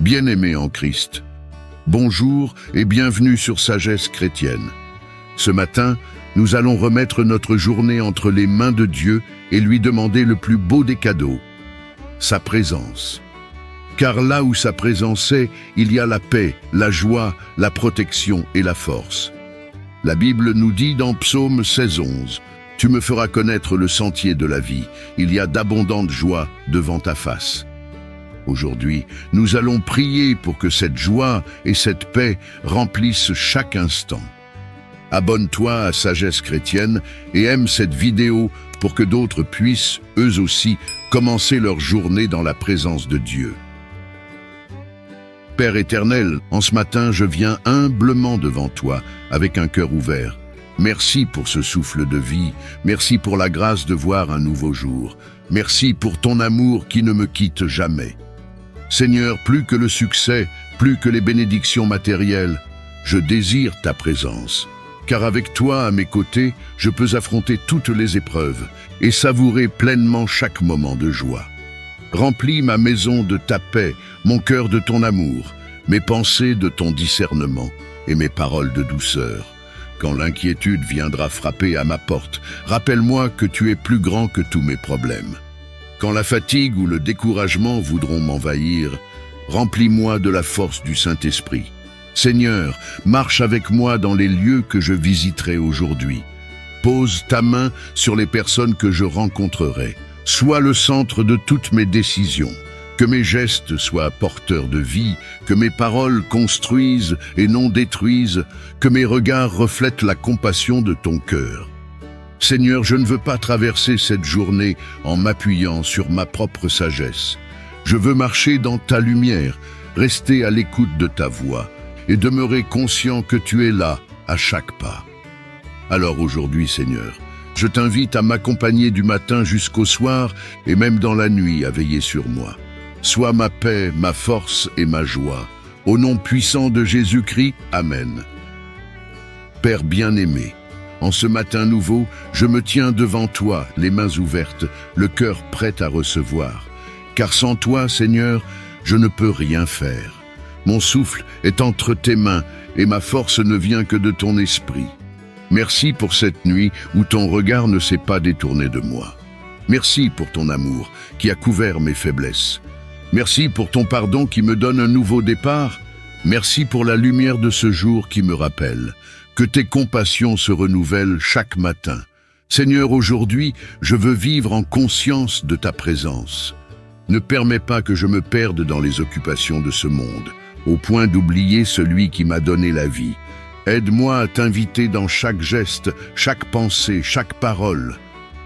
Bien-aimés en Christ, bonjour et bienvenue sur Sagesse chrétienne. Ce matin, nous allons remettre notre journée entre les mains de Dieu et lui demander le plus beau des cadeaux, sa présence. Car là où sa présence est, il y a la paix, la joie, la protection et la force. La Bible nous dit dans Psaume 16:11, « Tu me feras connaître le sentier de la vie, il y a d'abondantes joies devant ta face. » Aujourd'hui, nous allons prier pour que cette joie et cette paix remplissent chaque instant. Abonne-toi à Sagesse chrétienne et aime cette vidéo pour que d'autres puissent, eux aussi, commencer leur journée dans la présence de Dieu. Père éternel, en ce matin, je viens humblement devant toi, avec un cœur ouvert. Merci pour ce souffle de vie, merci pour la grâce de voir un nouveau jour, merci pour ton amour qui ne me quitte jamais. Seigneur, plus que le succès, plus que les bénédictions matérielles, je désire ta présence. Car avec toi à mes côtés, je peux affronter toutes les épreuves et savourer pleinement chaque moment de joie. Remplis ma maison de ta paix, mon cœur de ton amour, mes pensées de ton discernement et mes paroles de douceur. Quand l'inquiétude viendra frapper à ma porte, rappelle-moi que tu es plus grand que tous mes problèmes. Quand la fatigue ou le découragement voudront m'envahir, remplis-moi de la force du Saint-Esprit. Seigneur, marche avec moi dans les lieux que je visiterai aujourd'hui. Pose ta main sur les personnes que je rencontrerai. Sois le centre de toutes mes décisions. Que mes gestes soient porteurs de vie, que mes paroles construisent et non détruisent, que mes regards reflètent la compassion de ton cœur. Seigneur, je ne veux pas traverser cette journée en m'appuyant sur ma propre sagesse. Je veux marcher dans ta lumière, rester à l'écoute de ta voix et demeurer conscient que tu es là à chaque pas. Alors aujourd'hui, Seigneur, je t'invite à m'accompagner du matin jusqu'au soir et même dans la nuit à veiller sur moi. Sois ma paix, ma force et ma joie. Au nom puissant de Jésus-Christ, Amen. Père bien-aimé, en ce matin nouveau, je me tiens devant toi, les mains ouvertes, le cœur prêt à recevoir. Car sans toi, Seigneur, je ne peux rien faire. Mon souffle est entre tes mains et ma force ne vient que de ton esprit. Merci pour cette nuit où ton regard ne s'est pas détourné de moi. Merci pour ton amour qui a couvert mes faiblesses. Merci pour ton pardon qui me donne un nouveau départ. Merci pour la lumière de ce jour qui me rappelle que tes compassions se renouvellent chaque matin. Seigneur, aujourd'hui, je veux vivre en conscience de ta présence. Ne permets pas que je me perde dans les occupations de ce monde, au point d'oublier celui qui m'a donné la vie. Aide-moi à t'inviter dans chaque geste, chaque pensée, chaque parole.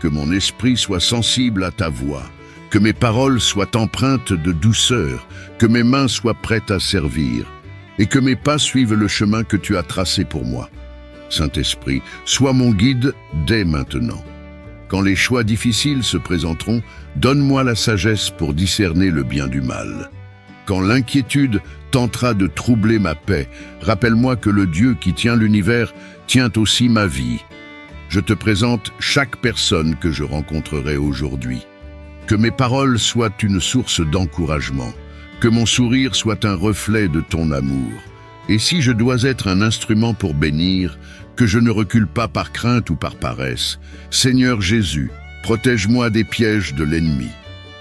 Que mon esprit soit sensible à ta voix, que mes paroles soient empreintes de douceur, que mes mains soient prêtes à servir, et que mes pas suivent le chemin que tu as tracé pour moi. Saint-Esprit, sois mon guide dès maintenant. Quand les choix difficiles se présenteront, donne-moi la sagesse pour discerner le bien du mal. Quand l'inquiétude tentera de troubler ma paix, rappelle-moi que le Dieu qui tient l'univers tient aussi ma vie. Je te présente chaque personne que je rencontrerai aujourd'hui. Que mes paroles soient une source d'encouragement, que mon sourire soit un reflet de ton amour. Et si je dois être un instrument pour bénir, que je ne recule pas par crainte ou par paresse. Seigneur Jésus, protège-moi des pièges de l'ennemi.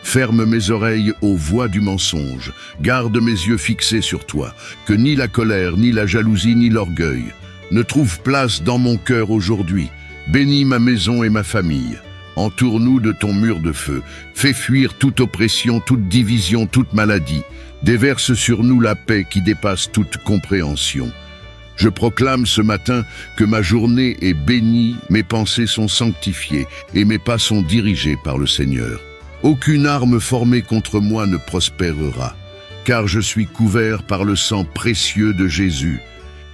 Ferme mes oreilles aux voix du mensonge, garde mes yeux fixés sur toi, que ni la colère, ni la jalousie, ni l'orgueil ne trouvent place dans mon cœur aujourd'hui. Bénis ma maison et ma famille. Entoure-nous de ton mur de feu. Fais fuir toute oppression, toute division, toute maladie. Déverse sur nous la paix qui dépasse toute compréhension. Je proclame ce matin que ma journée est bénie, mes pensées sont sanctifiées et mes pas sont dirigés par le Seigneur. Aucune arme formée contre moi ne prospérera, car je suis couvert par le sang précieux de Jésus.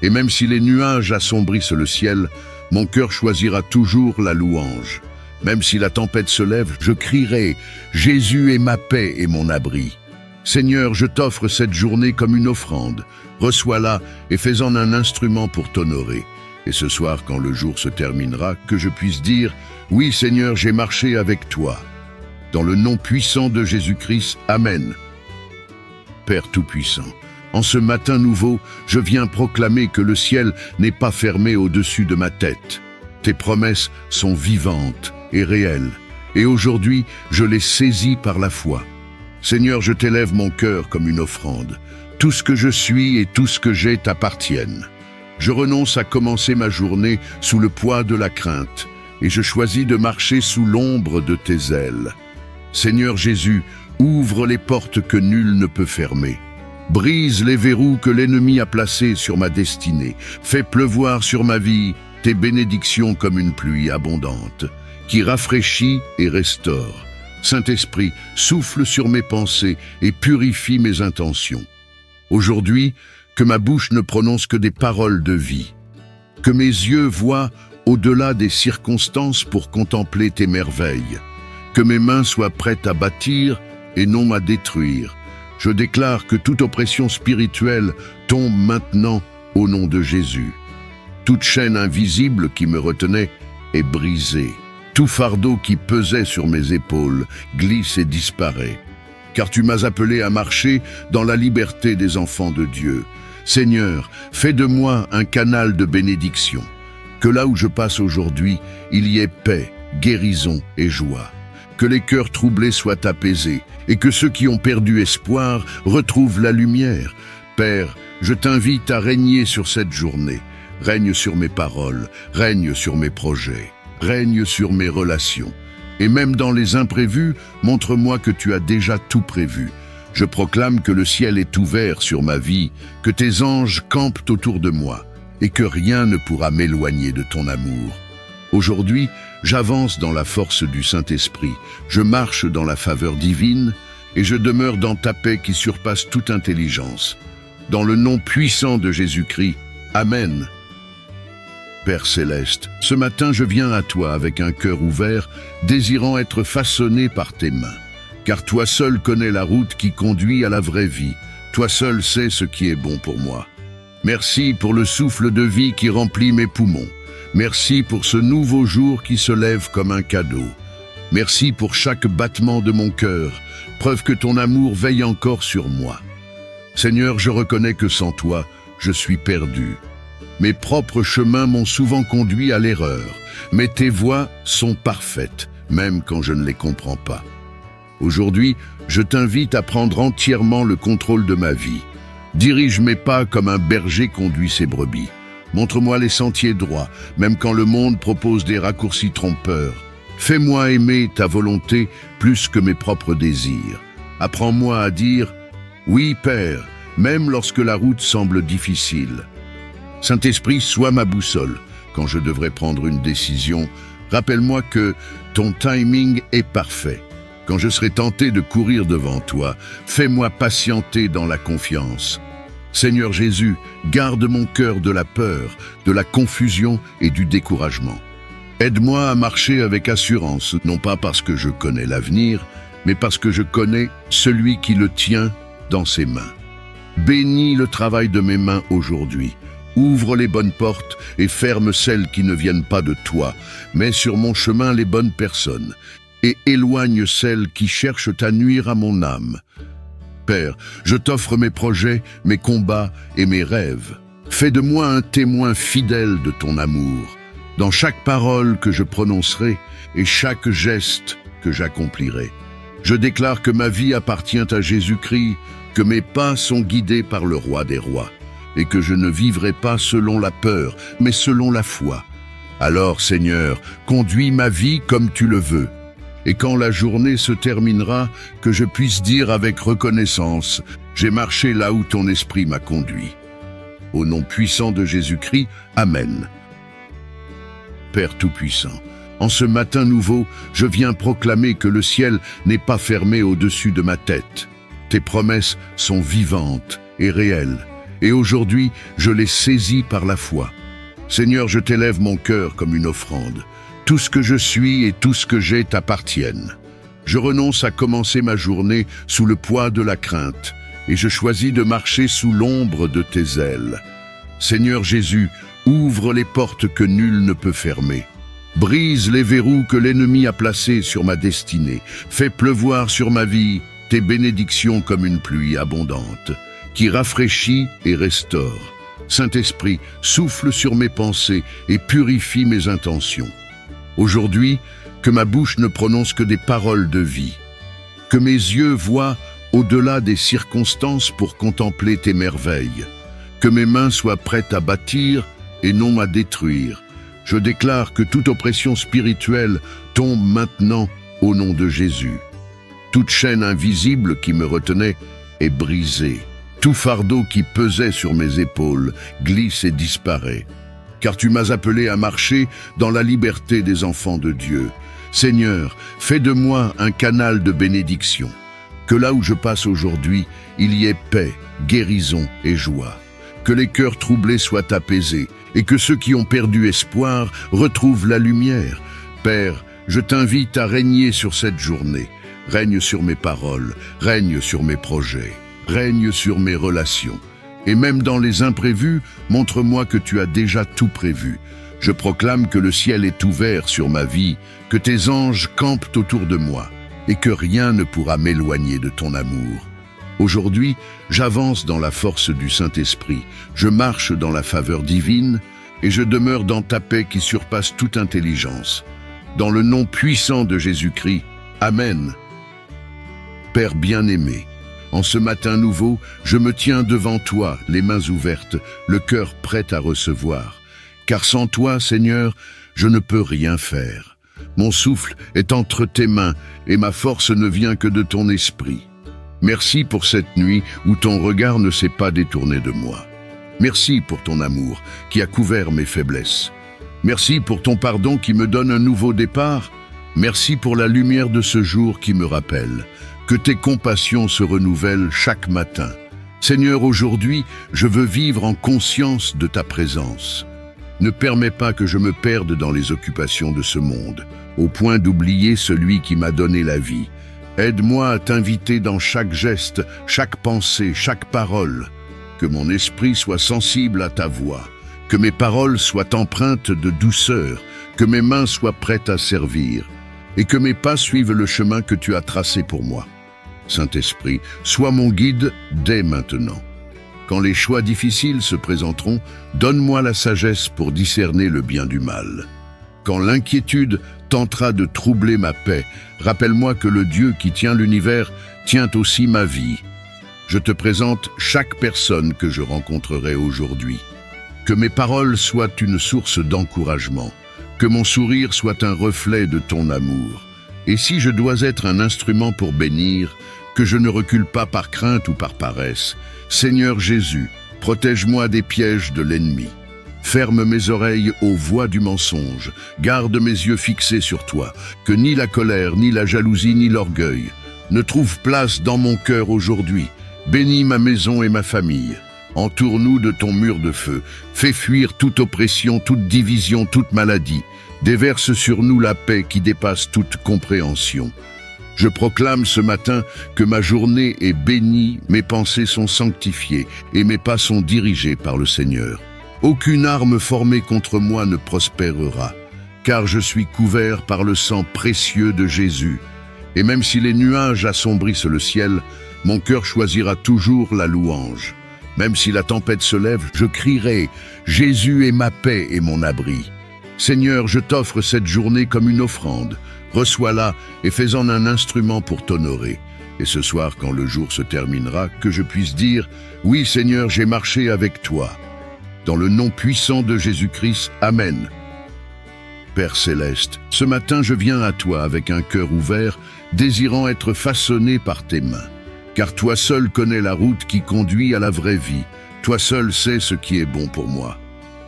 Et même si les nuages assombrissent le ciel, mon cœur choisira toujours la louange. Même si la tempête se lève, je crierai « Jésus est ma paix et mon abri ». Seigneur, je t'offre cette journée comme une offrande. Reçois-la et fais-en un instrument pour t'honorer. Et ce soir, quand le jour se terminera, que je puisse dire « Oui, Seigneur, j'ai marché avec toi ». Dans le nom puissant de Jésus-Christ, Amen. Père Tout-Puissant, en ce matin nouveau, je viens proclamer que le ciel n'est pas fermé au-dessus de ma tête. Tes promesses sont vivantes et réelles, et aujourd'hui, je les saisis par la foi. Seigneur, je t'élève mon cœur comme une offrande. Tout ce que je suis et tout ce que j'ai t'appartiennent. Je renonce à commencer ma journée sous le poids de la crainte, et je choisis de marcher sous l'ombre de tes ailes. Seigneur Jésus, ouvre les portes que nul ne peut fermer. Brise les verrous que l'ennemi a placés sur ma destinée. Fais pleuvoir sur ma vie tes bénédictions comme une pluie abondante, qui rafraîchit et restaure. Saint-Esprit, souffle sur mes pensées et purifie mes intentions. Aujourd'hui, que ma bouche ne prononce que des paroles de vie. Que mes yeux voient au-delà des circonstances pour contempler tes merveilles. Que mes mains soient prêtes à bâtir et non à détruire. Je déclare que toute oppression spirituelle tombe maintenant au nom de Jésus. Toute chaîne invisible qui me retenait est brisée. Tout fardeau qui pesait sur mes épaules glisse et disparaît. Car tu m'as appelé à marcher dans la liberté des enfants de Dieu. Seigneur, fais de moi un canal de bénédiction. Que là où je passe aujourd'hui, il y ait paix, guérison et joie. Que les cœurs troublés soient apaisés et que ceux qui ont perdu espoir retrouvent la lumière. Père, je t'invite à régner sur cette journée. Règne sur mes paroles, règne sur mes projets, règne sur mes relations. Et même dans les imprévus, montre-moi que tu as déjà tout prévu. Je proclame que le ciel est ouvert sur ma vie, que tes anges campent autour de moi et que rien ne pourra m'éloigner de ton amour. Aujourd'hui, j'avance dans la force du Saint-Esprit, je marche dans la faveur divine et je demeure dans ta paix qui surpasse toute intelligence. Dans le nom puissant de Jésus-Christ, Amen. Père Céleste, ce matin je viens à toi avec un cœur ouvert, désirant être façonné par tes mains. Car toi seul connais la route qui conduit à la vraie vie. Toi seul sais ce qui est bon pour moi. Merci pour le souffle de vie qui remplit mes poumons. Merci pour ce nouveau jour qui se lève comme un cadeau. Merci pour chaque battement de mon cœur, preuve que ton amour veille encore sur moi. Seigneur, je reconnais que sans toi, je suis perdu. Mes propres chemins m'ont souvent conduit à l'erreur, mais tes voies sont parfaites, même quand je ne les comprends pas. Aujourd'hui, je t'invite à prendre entièrement le contrôle de ma vie. Dirige mes pas comme un berger conduit ses brebis. Montre-moi les sentiers droits, même quand le monde propose des raccourcis trompeurs. Fais-moi aimer ta volonté plus que mes propres désirs. Apprends-moi à dire « Oui, Père », même lorsque la route semble difficile. Saint-Esprit, sois ma boussole. Quand je devrais prendre une décision, rappelle-moi que ton timing est parfait. Quand je serai tenté de courir devant toi, fais-moi patienter dans la confiance. Seigneur Jésus, garde mon cœur de la peur, de la confusion et du découragement. Aide-moi à marcher avec assurance, non pas parce que je connais l'avenir, mais parce que je connais celui qui le tient dans ses mains. Bénis le travail de mes mains aujourd'hui. Ouvre les bonnes portes et ferme celles qui ne viennent pas de toi. Mets sur mon chemin les bonnes personnes et éloigne celles qui cherchent à nuire à mon âme. Père, je t'offre mes projets, mes combats et mes rêves. Fais de moi un témoin fidèle de ton amour, dans chaque parole que je prononcerai et chaque geste que j'accomplirai. Je déclare que ma vie appartient à Jésus-Christ, que mes pas sont guidés par le Roi des rois, et que je ne vivrai pas selon la peur, mais selon la foi. Alors, Seigneur, conduis ma vie comme tu le veux. Et quand la journée se terminera, que je puisse dire avec reconnaissance, j'ai marché là où ton esprit m'a conduit. Au nom puissant de Jésus-Christ, Amen. Père Tout-Puissant, en ce matin nouveau, je viens proclamer que le ciel n'est pas fermé au-dessus de ma tête. Tes promesses sont vivantes et réelles, et aujourd'hui, je les saisis par la foi. Seigneur, je t'élève mon cœur comme une offrande. Tout ce que je suis et tout ce que j'ai t'appartiennent. Je renonce à commencer ma journée sous le poids de la crainte et je choisis de marcher sous l'ombre de tes ailes. Seigneur Jésus, ouvre les portes que nul ne peut fermer. Brise les verrous que l'ennemi a placés sur ma destinée. Fais pleuvoir sur ma vie tes bénédictions comme une pluie abondante, qui rafraîchit et restaure. Saint-Esprit, souffle sur mes pensées et purifie mes intentions. Aujourd'hui, que ma bouche ne prononce que des paroles de vie. Que mes yeux voient au-delà des circonstances pour contempler tes merveilles. Que mes mains soient prêtes à bâtir et non à détruire. Je déclare que toute oppression spirituelle tombe maintenant au nom de Jésus. Toute chaîne invisible qui me retenait est brisée. Tout fardeau qui pesait sur mes épaules glisse et disparaît. Car tu m'as appelé à marcher dans la liberté des enfants de Dieu. Seigneur, fais de moi un canal de bénédiction. Que là où je passe aujourd'hui, il y ait paix, guérison et joie. Que les cœurs troublés soient apaisés et que ceux qui ont perdu espoir retrouvent la lumière. Père, je t'invite à régner sur cette journée. Règne sur mes paroles, règne sur mes projets, règne sur mes relations. Et même dans les imprévus, montre-moi que tu as déjà tout prévu. Je proclame que le ciel est ouvert sur ma vie, que tes anges campent autour de moi et que rien ne pourra m'éloigner de ton amour. Aujourd'hui, j'avance dans la force du Saint-Esprit, je marche dans la faveur divine et je demeure dans ta paix qui surpasse toute intelligence. Dans le nom puissant de Jésus-Christ, Amen. Père bien-aimé, en ce matin nouveau, je me tiens devant toi, les mains ouvertes, le cœur prêt à recevoir. Car sans toi, Seigneur, je ne peux rien faire. Mon souffle est entre tes mains et ma force ne vient que de ton esprit. Merci pour cette nuit où ton regard ne s'est pas détourné de moi. Merci pour ton amour qui a couvert mes faiblesses. Merci pour ton pardon qui me donne un nouveau départ. Merci pour la lumière de ce jour qui me rappelle que tes compassions se renouvellent chaque matin. Seigneur, aujourd'hui, je veux vivre en conscience de ta présence. Ne permets pas que je me perde dans les occupations de ce monde, au point d'oublier celui qui m'a donné la vie. Aide-moi à t'inviter dans chaque geste, chaque pensée, chaque parole. Que mon esprit soit sensible à ta voix, que mes paroles soient empreintes de douceur, que mes mains soient prêtes à servir, et que mes pas suivent le chemin que tu as tracé pour moi. Saint-Esprit, sois mon guide dès maintenant. Quand les choix difficiles se présenteront, donne-moi la sagesse pour discerner le bien du mal. Quand l'inquiétude tentera de troubler ma paix, rappelle-moi que le Dieu qui tient l'univers tient aussi ma vie. Je te présente chaque personne que je rencontrerai aujourd'hui. Que mes paroles soient une source d'encouragement, que mon sourire soit un reflet de ton amour. Et si je dois être un instrument pour bénir, que je ne recule pas par crainte ou par paresse. Seigneur Jésus, protège-moi des pièges de l'ennemi. Ferme mes oreilles aux voix du mensonge, garde mes yeux fixés sur toi, que ni la colère, ni la jalousie, ni l'orgueil ne trouvent place dans mon cœur aujourd'hui. Bénis ma maison et ma famille. Entoure-nous de ton mur de feu. Fais fuir toute oppression, toute division, toute maladie. Déverse sur nous la paix qui dépasse toute compréhension. Je proclame ce matin que ma journée est bénie, mes pensées sont sanctifiées et mes pas sont dirigés par le Seigneur. Aucune arme formée contre moi ne prospérera, car je suis couvert par le sang précieux de Jésus. Et même si les nuages assombrissent le ciel, mon cœur choisira toujours la louange. Même si la tempête se lève, je crierai « Jésus est ma paix et mon abri ». Seigneur, je t'offre cette journée comme une offrande. Reçois-la et fais-en un instrument pour t'honorer. Et ce soir, quand le jour se terminera, que je puisse dire « Oui, Seigneur, j'ai marché avec toi ». Dans le nom puissant de Jésus-Christ, Amen. Père céleste, ce matin je viens à toi avec un cœur ouvert, désirant être façonné par tes mains. Car toi seul connais la route qui conduit à la vraie vie. Toi seul sais ce qui est bon pour moi.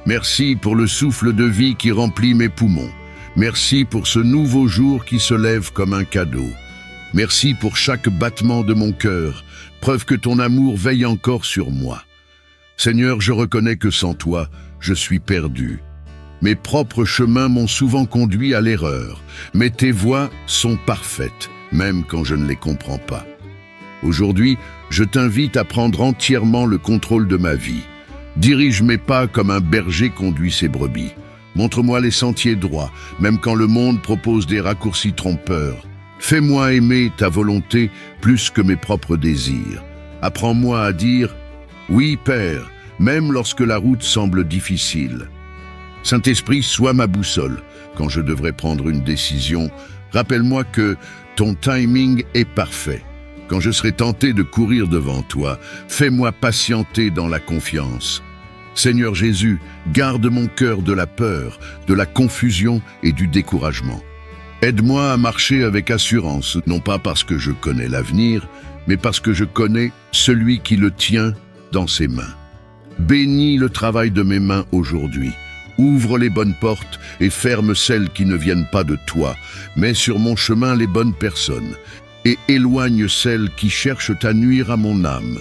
Merci pour le souffle de vie qui remplit mes poumons. Merci pour ce nouveau jour qui se lève comme un cadeau. Merci pour chaque battement de mon cœur, preuve que ton amour veille encore sur moi. Seigneur, je reconnais que sans toi, je suis perdu. Mes propres chemins m'ont souvent conduit à l'erreur, mais tes voies sont parfaites, même quand je ne les comprends pas. Aujourd'hui, je t'invite à prendre entièrement le contrôle de ma vie. Dirige mes pas comme un berger conduit ses brebis. Montre-moi les sentiers droits, même quand le monde propose des raccourcis trompeurs. Fais-moi aimer ta volonté plus que mes propres désirs. Apprends-moi à dire « Oui, Père », même lorsque la route semble difficile. Saint-Esprit, sois ma boussole. Quand je devrais prendre une décision, rappelle-moi que ton timing est parfait. Quand je serai tenté de courir devant toi, fais-moi patienter dans la confiance. Seigneur Jésus, garde mon cœur de la peur, de la confusion et du découragement. Aide-moi à marcher avec assurance, non pas parce que je connais l'avenir, mais parce que je connais celui qui le tient dans ses mains. Bénis le travail de mes mains aujourd'hui. Ouvre les bonnes portes et ferme celles qui ne viennent pas de toi. Mets sur mon chemin les bonnes personnes et éloigne celles qui cherchent à nuire à mon âme.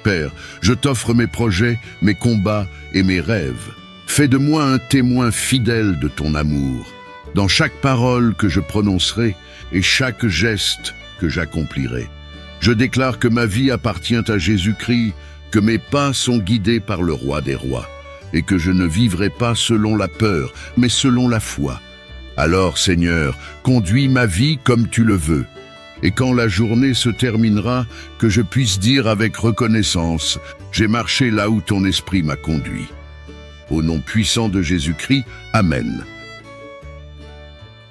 Père, je t'offre mes projets, mes combats et mes rêves. Fais de moi un témoin fidèle de ton amour, dans chaque parole que je prononcerai et chaque geste que j'accomplirai. Je déclare que ma vie appartient à Jésus-Christ, que mes pas sont guidés par le Roi des rois, et que je ne vivrai pas selon la peur, mais selon la foi. Alors, Seigneur, conduis ma vie comme tu le veux. Et quand la journée se terminera, que je puisse dire avec reconnaissance, j'ai marché là où ton esprit m'a conduit. Au nom puissant de Jésus-Christ, Amen.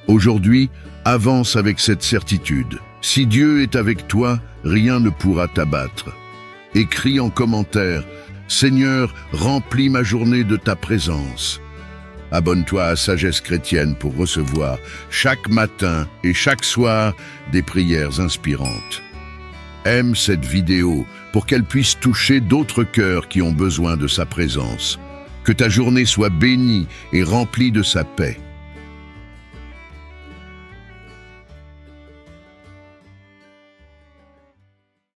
Aujourd'hui, avance avec cette certitude. Si Dieu est avec toi, rien ne pourra t'abattre. Écris en commentaire, Seigneur, remplis ma journée de ta présence. Abonne-toi à Sagesse Chrétienne pour recevoir chaque matin et chaque soir des prières inspirantes. Aime cette vidéo pour qu'elle puisse toucher d'autres cœurs qui ont besoin de sa présence. Que ta journée soit bénie et remplie de sa paix.